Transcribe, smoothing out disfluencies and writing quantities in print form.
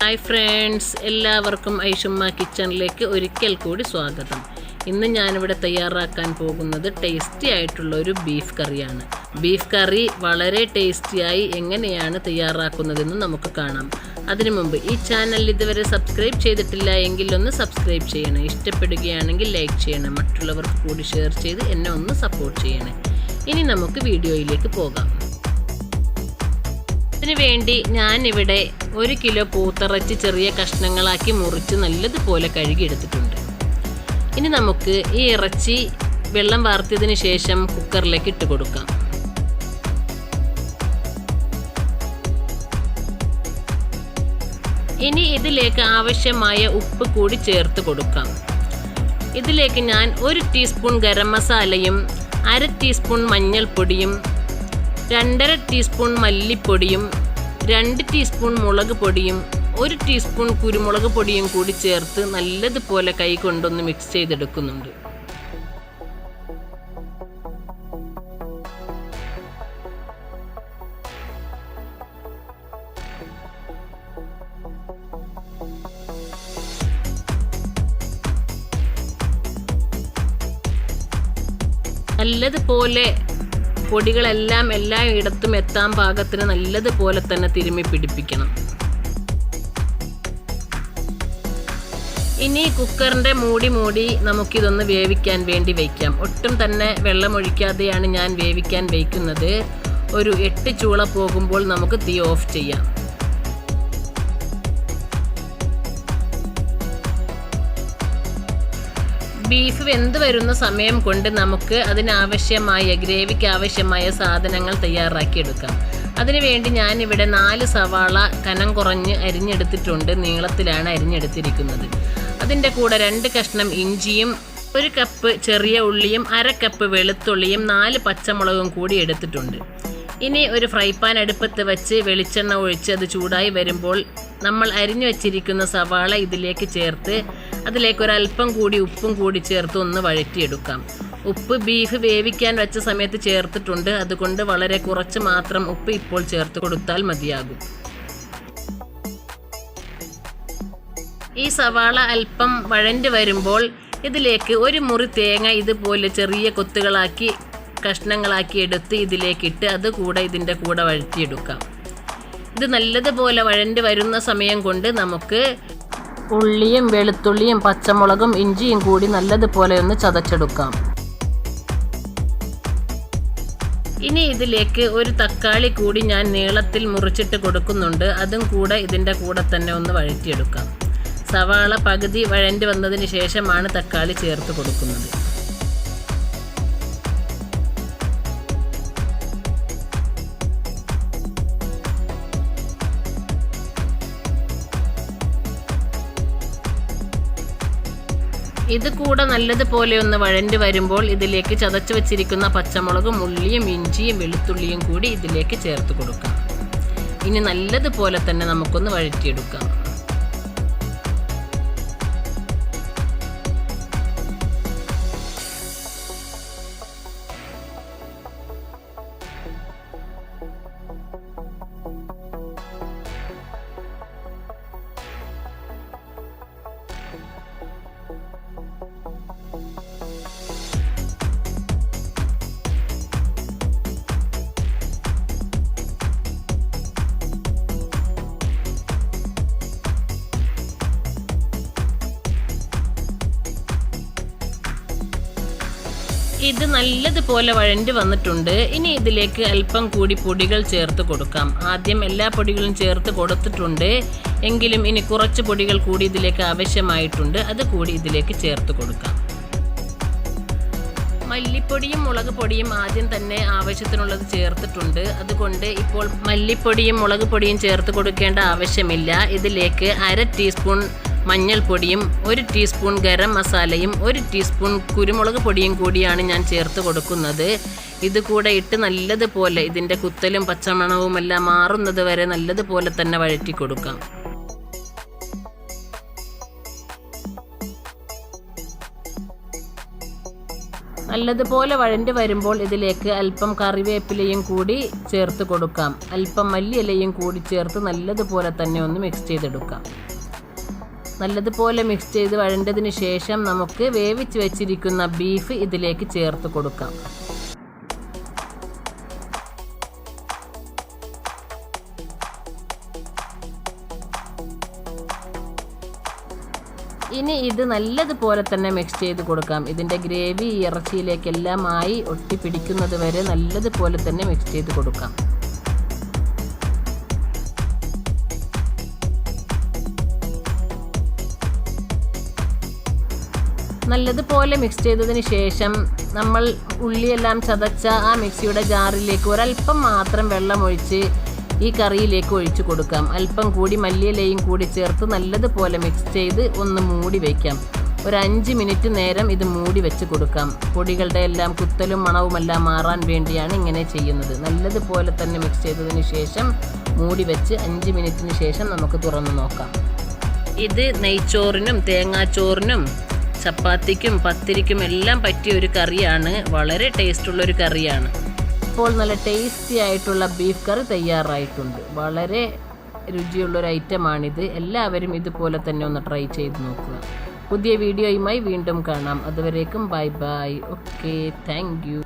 Hi friends, എല്ലാവർക്കും ഐഷുമ്മ കിച്ചണിലേക്ക് ഒരിക്കൽ കൂടി സ്വാഗതം. ഇന്ന് ഞാനിവിടെ തയ്യാറാക്കാൻ പോകുന്നത് ടേസ്റ്റി ആയിട്ടുള്ള ഒരു ബീഫ് കറിയാണ്. ബീഫ് കറി വളരെ ടേസ്റ്റിയായി എങ്ങനെയാണ് തയ്യാറാക്കുന്നതെന്ന് നമുക്ക് കാണാം. അതിനു മുമ്പ് ഈ ചാനൽ ഇതുവരെ സബ്സ്ക്രൈബ് ചെയ്തിട്ടില്ല എങ്കിൽ ഒന്ന് സബ്സ്ക്രൈബ് ചെയ്യണേ. ഇഷ്ടപ്പെടുകയാണെങ്കിൽ ലൈക്ക് ചെയ്യണം. മറ്റുള്ളവർക്ക് കൂടി ഷെയർ ചെയ്ത് എന്നെ ഒന്ന് സപ്പോർട്ട് ചെയ്യണേ. ഇനി നമുക്ക് വീഡിയോയിലേക്ക് പോകാം. അതിനുവേണ്ടി ഞാനിവിടെ 1 കിലോ പൂത്തിറച്ചി ചെറിയ കഷ്ണങ്ങളാക്കി മുറിച്ച് നല്ലതുപോലെ കഴുകിയെടുത്തിട്ടുണ്ട്. ഇനി നമുക്ക് ഈ ഇറച്ചി വെള്ളം വാർത്തിയതിന് ശേഷം കുക്കറിലേക്ക് ഇട്ട് കൊടുക്കാം. ഇനി ഇതിലേക്ക് ആവശ്യമായ ഉപ്പ് കൂടി ചേർത്ത് കൊടുക്കാം. ഇതിലേക്ക് ഞാൻ 1 ടീസ്പൂൺ ഗരം മസാലയും 1/2 ടീസ്പൂൺ മഞ്ഞൾപ്പൊടിയും 2.5 ടീസ്പൂൺ മല്ലിപ്പൊടിയും 2 ടീസ്പൂൺ മുളക് പൊടിയും 1 ടീസ്പൂൺ കുരുമുളക് പൊടിയും കൂടി ചേർത്ത് നല്ലതുപോലെ കൈ കൊണ്ടൊന്ന് മിക്സ് ചെയ്തെടുക്കുന്നുണ്ട്. നല്ലതുപോലെ പൊടികളെല്ലാം എല്ലായിടത്തും എത്താൻ പാകത്തിന് നല്ലതുപോലെ തന്നെ തിരുമ്മി പിടിപ്പിക്കണം. ഇനി കുക്കറിൻ്റെ മൂടി നമുക്കിതൊന്ന് വേവിക്കാൻ വേണ്ടി വയ്ക്കാം. ഒട്ടും തന്നെ വെള്ളമൊഴിക്കാതെയാണ് ഞാൻ വേവിക്കാൻ വയ്ക്കുന്നത്. ഒരു 8 ചൂള പോകുമ്പോൾ നമുക്ക് തീ ഓഫ് ചെയ്യാം. ബീഫ് വെന്ത് വരുന്ന സമയം കൊണ്ട് നമുക്ക് അതിനാവശ്യമായ ഗ്രേവിക്ക് ആവശ്യമായ സാധനങ്ങൾ തയ്യാറാക്കിയെടുക്കാം. അതിനുവേണ്ടി ഞാനിവിടെ 4 സവാള കനം കുറഞ്ഞ് അരിഞ്ഞെടുത്തിട്ടുണ്ട്. നീളത്തിലാണ് അരിഞ്ഞെടുത്തിരിക്കുന്നത്. അതിൻ്റെ കൂടെ 2 കഷ്ണം ഇഞ്ചിയും 1 കപ്പ് ചെറിയ ഉള്ളിയും 1/2 കപ്പ് വെളുത്തുള്ളിയും 4 പച്ചമുളകും കൂടി എടുത്തിട്ടുണ്ട്. ഇനി ഒരു ഫ്രൈ പാൻ അടുപ്പത്ത് വെച്ച് വെളിച്ചെണ്ണ ഒഴിച്ച് അത് ചൂടായി വരുമ്പോൾ നമ്മൾ അരിഞ്ഞു വച്ചിരിക്കുന്ന സവാള ഇതിലേക്ക് ചേർത്ത് അതിലേക്ക് ഒരല്പം കൂടി ഉപ്പും കൂടി ചേർത്ത് ഒന്ന് വഴറ്റിയെടുക്കാം. ഉപ്പ് ബീഫ് വേവിക്കാൻ വെച്ച സമയത്ത് ചേർത്തിട്ടുണ്ട്. അതുകൊണ്ട് വളരെ കുറച്ച് മാത്രം ഉപ്പ് ഇപ്പോൾ ചേർത്ത് കൊടുത്താൽ മതിയാകും. ഈ സവാള അല്പം വഴണ്ട് വരുമ്പോൾ ഇതിലേക്ക് 1 മുറി തേങ്ങ ഇതുപോലെ ചെറിയ കൊത്തുകളാക്കി കഷ്ണങ്ങളാക്കി എടുത്ത് ഇതിലേക്കിട്ട് അതുകൂടെ ഇതിൻ്റെ കൂടെ വഴറ്റിയെടുക്കാം. ഇത് നല്ലതുപോലെ വഴണ്ട് വരുന്ന സമയം കൊണ്ട് നമുക്ക് ഉള്ളിയും വെളുത്തുള്ളിയും പച്ചമുളകും ഇഞ്ചിയും കൂടി നല്ലതുപോലെ ഒന്ന് ചതച്ചെടുക്കാം. ഇനി ഇതിലേക്ക് 1 തക്കാളി കൂടി ഞാൻ നീളത്തിൽ മുറിച്ചിട്ട് കൊടുക്കുന്നുണ്ട്. അതും കൂടെ ഇതിൻ്റെ കൂടെ തന്നെ ഒന്ന് വഴറ്റിയെടുക്കാം. സവാള പകുതി വഴണ്ട് വന്നതിന് ശേഷമാണ് തക്കാളി ചേർത്ത് കൊടുക്കുന്നത്. ഇത് കൂടെ നല്ലതുപോലെ ഒന്ന് വഴണ്ട് വരുമ്പോൾ ഇതിലേക്ക് ചതച്ച് വെച്ചിരിക്കുന്ന പച്ചമുളകും ഉള്ളിയും ഇഞ്ചിയും വെളുത്തുള്ളിയും കൂടി ഇതിലേക്ക് ചേർത്ത് കൊടുക്കാം. ഇനി നല്ലതുപോലെ തന്നെ നമുക്കൊന്ന് വഴറ്റിയെടുക്കാം. ഇത് നല്ലതുപോലെ വഴണ്ട് വന്നിട്ടുണ്ട്. ഇനി ഇതിലേക്ക് അല്പം കൂടി പൊടികൾ ചേർത്ത് കൊടുക്കാം. ആദ്യം എല്ലാ പൊടികളും ചേർത്ത് കൊടുത്തിട്ടുണ്ട്. എങ്കിലും ഇനി കുറച്ച് പൊടികൾ കൂടി ഇതിലേക്ക് ആവശ്യമായിട്ടുണ്ട്. അത് കൂടി ഇതിലേക്ക് ചേർത്ത് കൊടുക്കാം. മല്ലിപ്പൊടിയും മുളക് പൊടിയും ആദ്യം തന്നെ ആവശ്യത്തിനുള്ളത് ചേർത്തിട്ടുണ്ട്. അതുകൊണ്ട് ഇപ്പോൾ മല്ലിപ്പൊടിയും മുളക് പൊടിയും ചേർത്ത് കൊടുക്കേണ്ട ആവശ്യമില്ല. ഇതിലേക്ക് 1/2 ടീസ്പൂൺ മഞ്ഞൾപ്പൊടിയും 1 ടീസ്പൂൺ ഗരം മസാലയും 1 ടീസ്പൂൺ കുരുമുളക് പൊടിയും കൂടിയാണ് ഞാൻ ചേർത്ത് കൊടുക്കുന്നത്. ഇത് കൂടെ ഇട്ട് നല്ലതുപോലെ ഇതിൻ്റെ കുത്തലും പച്ചമണവുമെല്ലാം മാറുന്നത് വരെ നല്ലതുപോലെ തന്നെ വഴറ്റി കൊടുക്കാം. നല്ലതുപോലെ വഴണ്ട് വരുമ്പോൾ ഇതിലേക്ക് അല്പം കറിവേപ്പിലയും കൂടി ചേർത്ത് കൊടുക്കാം. അല്പം മല്ലിയിലയും കൂടി ചേർത്ത് നല്ലതുപോലെ തന്നെ ഒന്ന് മിക്സ് ചെയ്തെടുക്കാം. നല്ലതുപോലെ മിക്സ് ചെയ്ത് വഴണ്ടതിന് ശേഷം നമുക്ക് വേവിച്ച് വെച്ചിരിക്കുന്ന ബീഫ് ഇതിലേക്ക് ചേർത്ത് കൊടുക്കാം. ഇനി ഇത് നല്ലതുപോലെ തന്നെ മിക്സ് ചെയ്ത് കൊടുക്കാം. ഇതിൻ്റെ ഗ്രേവി ഇറച്ചിയിലേക്കെല്ലാം ആയി ഒട്ടിപ്പിടിക്കുന്നത് വരെ നല്ലതുപോലെ തന്നെ മിക്സ് ചെയ്ത് കൊടുക്കാം. നല്ലതുപോലെ മിക്സ് ചെയ്തതിന് ശേഷം നമ്മൾ ഉള്ളിയെല്ലാം ചതച്ച ആ മിക്സിയുടെ ജാറിലേക്ക് ഒരല്പം മാത്രം വെള്ളമൊഴിച്ച് ഈ കറിയിലേക്ക് ഒഴിച്ചു കൊടുക്കാം. അല്പം കൂടി മല്ലിയിലയും കൂടി ചേർത്ത് നല്ലതുപോലെ മിക്സ് ചെയ്ത് ഒന്ന് മൂടി വയ്ക്കാം. ഒരു 5 മിനിറ്റ് നേരം ഇത് മൂടി വെച്ച് കൊടുക്കാം. പൊടികളുടെ എല്ലാം കുത്തലും മണവുമെല്ലാം മാറാൻ വേണ്ടിയാണ് ഇങ്ങനെ ചെയ്യുന്നത്. നല്ലതുപോലെ തന്നെ മിക്സ് ചെയ്തതിന് ശേഷം മൂടി വെച്ച് 5 മിനിറ്റിന് ശേഷം നമുക്ക് തുറന്നു നോക്കാം. ഇത് നെയ്ച്ചോറിനും തേങ്ങാച്ചോറിനും ചപ്പാത്തിക്കും പത്തിരിക്കും എല്ലാം പറ്റിയ ഒരു കറിയാണ്. വളരെ ടേസ്റ്റുള്ളൊരു കറിയാണ്. ഇപ്പോൾ നല്ല ടേസ്റ്റി ആയിട്ടുള്ള ബീഫ് കറി തയ്യാറായിട്ടുണ്ട്. വളരെ രുചിയുള്ളൊരു ഐറ്റമാണിത്. എല്ലാവരും ഇതുപോലെ തന്നെ ഒന്ന് ട്രൈ ചെയ്ത് നോക്കുക. പുതിയ വീഡിയോയുമായി വീണ്ടും കാണാം. അതുവരേക്കും bye bye. Okay, thank you.